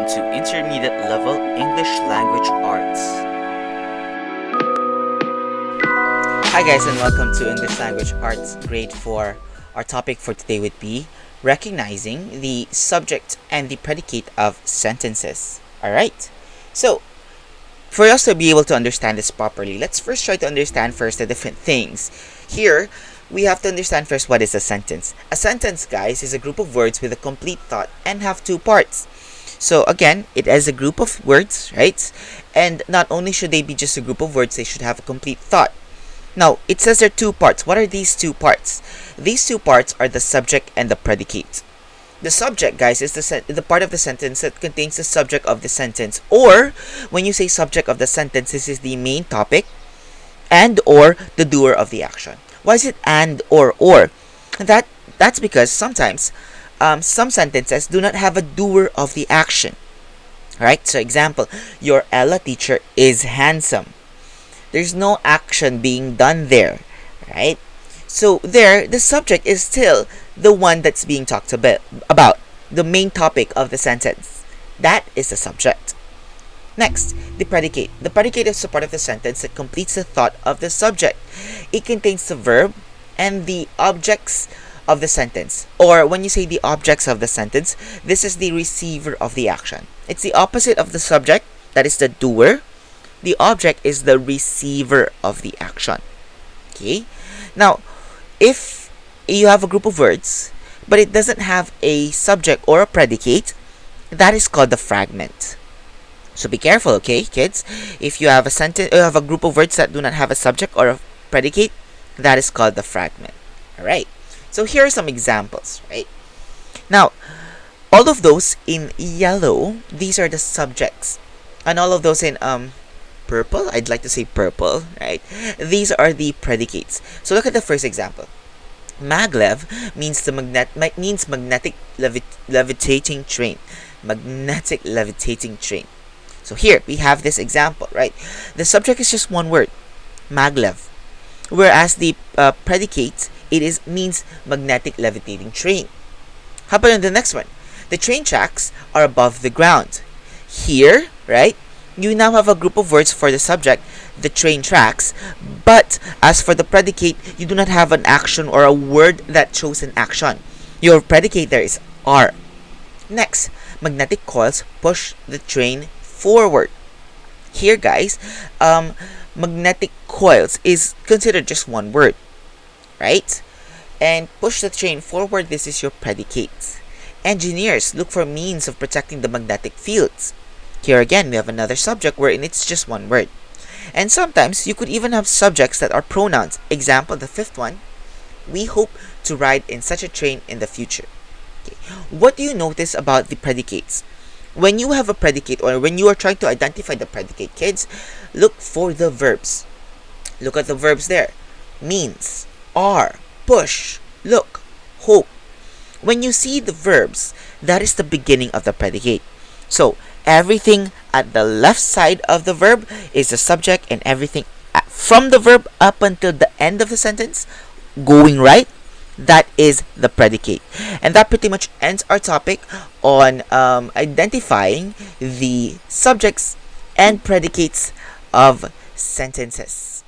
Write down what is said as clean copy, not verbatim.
to Intermediate Level English Language Arts. Hi guys, and welcome to English Language Arts Grade 4. Our topic for today would be recognizing the subject and the predicate of sentences. Alright, so for us to be able to understand this properly, let's first try to understand first the different things. Here, we have to understand first what is a sentence. A sentence, guys, is a group of words with a complete thought and have two parts. So again, it is a group of words, right? And not only should they be just a group of words, they should have a complete thought. Now, it says there are two parts. What are these two parts? These two parts are the subject and the predicate. The subject, guys, is the part of the sentence that contains the subject of the sentence. Or, when you say subject of the sentence, this is the main topic and or the doer of the action. Why is it and or? That's because sometimes some sentences do not have a doer of the action. Right? So example, your ELA teacher is handsome. There's no action being done there. Right? So there, the subject is still the one that's being talked about. The main topic of the sentence. That is the subject. Next, the predicate. The predicate is a part of the sentence that completes the thought of the subject. It contains the verb and the objects of the sentence. Or when you say the objects of the sentence, this is the receiver of the action. It's the opposite of the subject, that is the doer. The object is the receiver of the action. Okay? Now, if you have a group of words, but it doesn't have a subject or a predicate, that is called the fragment. So be careful, okay, kids? If you have a sentence, you have a group of words that do not have a subject or a predicate, that is called the fragment. Alright. So here are some examples, right? Now, all of those in yellow, these are the subjects. And all of those in purple, I'd like to say purple, right? These are the predicates. So look at the first example. Maglev means magnetic levitating train. Magnetic levitating train. So here, we have this example, right? The subject is just one word, maglev. Whereas the predicate, means magnetic levitating train. How about in the next one? The train tracks are above the ground. Here, right, you now have a group of words for the subject, the train tracks. But as for the predicate, you do not have an action or a word that shows an action. Your predicate there is are. Next, magnetic coils push the train forward. Here, guys, magnetic coils is considered just one word, right? And push the train forward, this is your predicate. Engineers look for means of protecting the magnetic fields. Here again, we have another subject wherein it's just one word. And sometimes you could even have subjects that are pronouns. Example, the fifth one, we hope to ride in such a train in the future. Okay. What do you notice about the predicates? When you have a predicate or when you are trying to identify the predicate, kids, look for the verbs. Look at the verbs there. Means, are, push, look, hope. When you see the verbs, that is the beginning of the predicate. So, everything at the left side of the verb is the subject, and everything from the verb up until the end of the sentence, going right, that is the predicate. And that pretty much ends our topic on identifying the subjects and predicates of sentences.